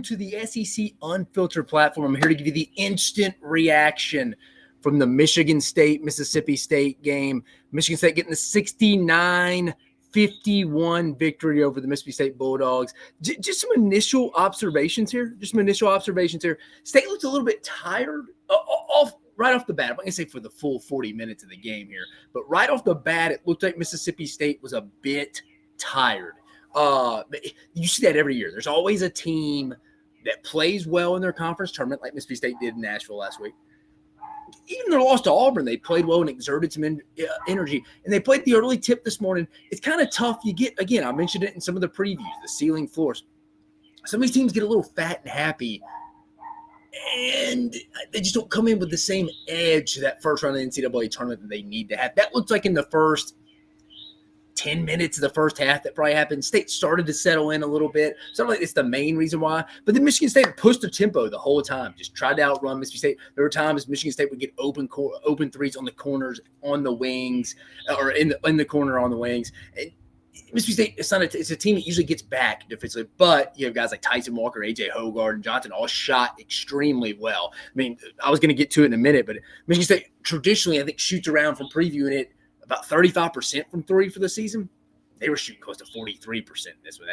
welcome to the SEC Unfiltered platform. I'm here to give you the instant reaction from the Michigan State-Mississippi State game. Michigan State getting the 69-51 victory over the Mississippi State Bulldogs. Just some initial observations here. State looked a little bit tired right off the bat. I'm not going to say for the full 40 minutes of the game here, but right off the bat, it looked like Mississippi State was a bit tired. You see that every year. There's always a team that plays well in their conference tournament, like Mississippi State did in Nashville last week. Even their loss to Auburn, they played well and exerted some energy. And they played the early tip this morning. It's kind of tough. You get, again, I mentioned it in some of the previews, the ceiling floors. Some of these teams get a little fat and happy, and they just don't come in with the same edge to that first round of the NCAA tournament that they need to have. That looked like in the first 10 minutes of the first half that probably happened. State started to settle in a little bit. So like it's the main reason why. But then Michigan State pushed the tempo the whole time, just tried to outrun Mississippi State. There were times Michigan State would get open threes on the corners, on the wings, or in the corner on the wings. And Mississippi State, it's a team that usually gets back defensively, but you have guys like Tyson Walker, A.J. Hogard, and Johnson all shot extremely well. I mean, I was going to get to it in a minute, but Michigan State traditionally, I think, shoots around from previewing it about 35% from three for the season. They were shooting close to 43% this one.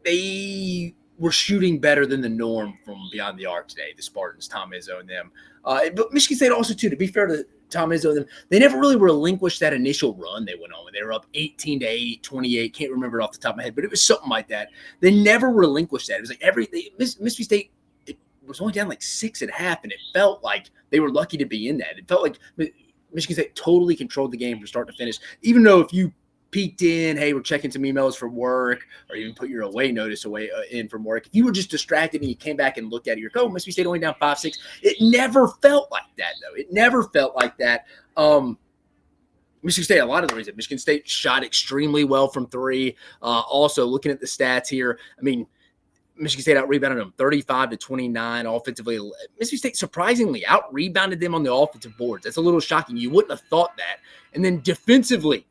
They were shooting better than the norm from beyond the arc today, the Spartans, Tom Izzo and them. But Michigan State also, too, to be fair to Tom Izzo and them, they never really relinquished that initial run they went on when they were up 18-8, 28. Can't remember it off the top of my head, but it was something like that. They never relinquished that. It was like Mississippi State, it was only down like 6.5, and it felt like they were lucky to be in that. It felt like Michigan State totally controlled the game from start to finish, even though if you peeked in, hey, we're checking some emails from work, or even put your away notice in from work, if you were just distracted and you came back and looked at it, you're like, oh, Mississippi State only down 5-6. It never felt like that, though. It never felt like that. Michigan State, a lot of the reasons. Michigan State shot extremely well from three. Also, looking at the stats here, I mean, Michigan State out-rebounded them 35-29 offensively. Mississippi State surprisingly out-rebounded them on the offensive boards. That's a little shocking. You wouldn't have thought that. And then defensively,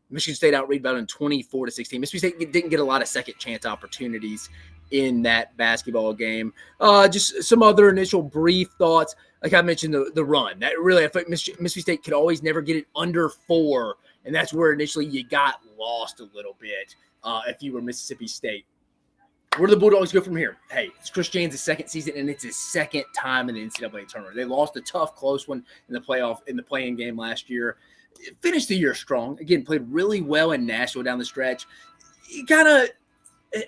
Michigan State out-rebounded 24-16. Mississippi State didn't get a lot of second-chance opportunities in that basketball game. Just some other initial brief thoughts. Like I mentioned, the run. That really, I think Mississippi State could always never get it under 4, and that's where initially you got lost a little bit if you were Mississippi State. Where do the Bulldogs go from here? Hey, it's Chris Jans' second season, and it's his second time in the NCAA tournament. They lost a tough, close one in the play-in game last year. Finished the year strong. Again, played really well in Nashville down the stretch.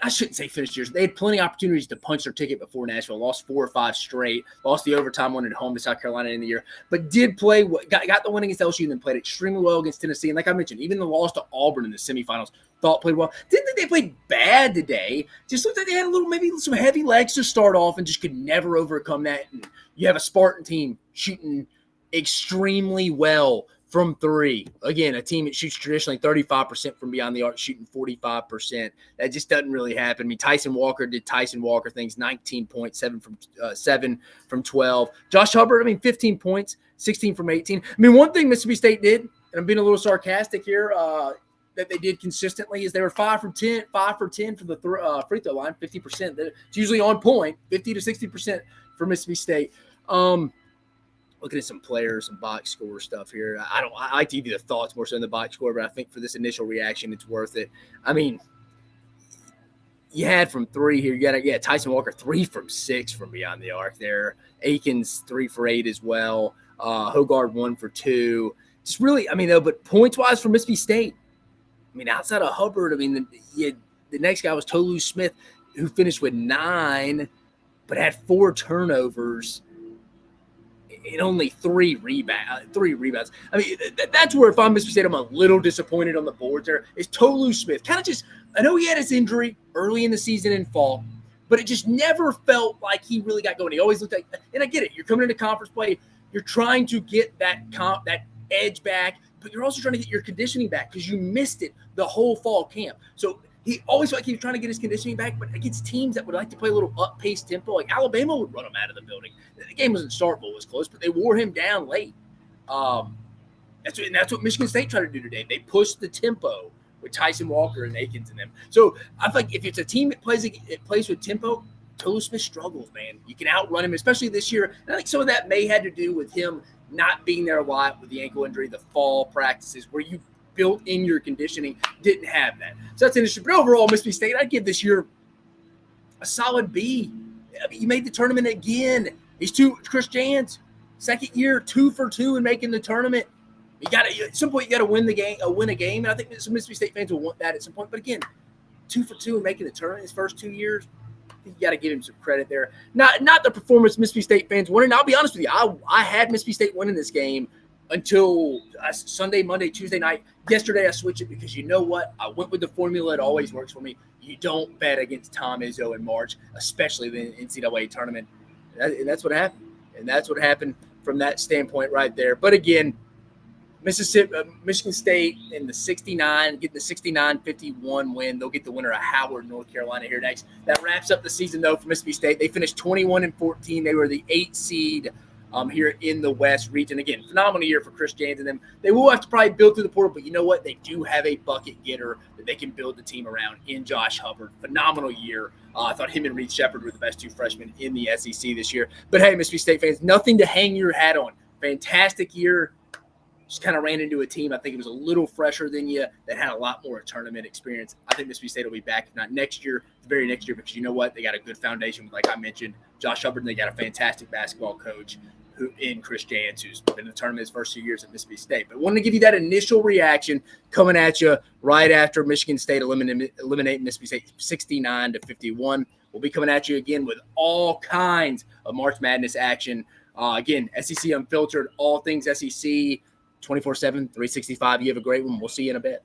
I shouldn't say finished years. They had plenty of opportunities to punch their ticket before Nashville. Lost 4 or 5 straight. Lost the overtime one at home to South Carolina in the year. But did play, got the win against LSU and then played extremely well against Tennessee. And like I mentioned, even the loss to Auburn in the semifinals, thought played well. Didn't think they played bad today. Just looked like they had maybe some heavy legs to start off and just could never overcome that. And you have a Spartan team shooting extremely well from three. Again, a team that shoots traditionally 35% from beyond the arc, shooting 45%. That just doesn't really happen. I mean, Tyson Walker did Tyson Walker things, 19 points, 7 from 12. Josh Hubbard, 15 points, 16 from 18. one thing Mississippi State did, and I'm being a little sarcastic here, that they did consistently is they were 5 for 10 from the free throw line, 50%. It's usually on point, 50 to 60% for Mississippi State. Looking at some players, some box score stuff here. I like to give you the thoughts more so than the box score, but I think for this initial reaction, it's worth it. You had from three here. You got Tyson Walker 3 from 6 from beyond the arc there. Akins 3 for 8 as well. Hogard 1 for 2. Just really, but points wise for Mississippi State. Outside of Hubbard, the next guy was Tolu Smith, who finished with 9, but had 4 turnovers. And only 3 rebounds. That's where if I'm Mississippi State, I'm a little disappointed on the boards there. Is Tolu Smith I know he had his injury early in the season in fall, but it just never felt like he really got going. He always looked like, and I get it, you're coming into conference play, you're trying to get that edge back, but you're also trying to get your conditioning back because you missed it the whole fall camp. So he always felt like he was trying to get his conditioning back, but against teams that would like to play a little up-paced tempo, like Alabama would run him out of the building. The game wasn't startable, it was close, but they wore him down late. That's what Michigan State tried to do today. They pushed the tempo with Tyson Walker and Akins in them. So I feel like if it's a team that plays with tempo, Tolu Smith struggles, man. You can outrun him, especially this year. And I think some of that may have to do with him not being there a lot with the ankle injury, the fall practices where you built in your conditioning, didn't have that. So that's interesting. But overall, Mississippi State, I'd give this year a solid B. I mean, you made the tournament again. Chris Jans, second year, 2 for 2 in making the tournament. At some point, you got to win a game. And I think some Mississippi State fans will want that at some point. But again, 2 for 2 in making the tournament his first 2 years. You got to give him some credit there. Not the performance Mississippi State fans wanted. And I'll be honest with you, I had Mississippi State winning this game until Sunday, Monday, Tuesday night. Yesterday, I switched it because you know what? I went with the formula. It always works for me. You don't bet against Tom Izzo in March, especially the NCAA tournament. And that's what happened. And that's what happened from that standpoint right there. But again, Michigan State in the 69, getting the 69-51 win. They'll get the winner of Howard, North Carolina here next. That wraps up the season, though, for Mississippi State. They finished 21-14. They were the 8th seed here in the West region. Again, phenomenal year for Chris Jans and them. They will have to probably build through the portal, but you know what? They do have a bucket getter that they can build the team around in Josh Hubbard. Phenomenal year. I thought him and Reed Shepherd were the best 2 freshmen in the SEC this year. But hey, Mississippi State fans, nothing to hang your hat on. Fantastic year. Just kind of ran into a team, I think it was a little fresher than you, that had a lot more tournament experience. I think Mississippi State will be back, if not next year, the very next year, because you know what? They got a good foundation, like I mentioned, Josh Hubbard, and they got a fantastic basketball coach in Chris Jans, who's been in the tournament his first 2 years at Mississippi State. But wanted to give you that initial reaction coming at you right after Michigan State eliminating Mississippi State 69-51. We'll be coming at you again with all kinds of March Madness action. Again, SEC Unfiltered, all things SEC, 24/7, 365. You have a great one. We'll see you in a bit.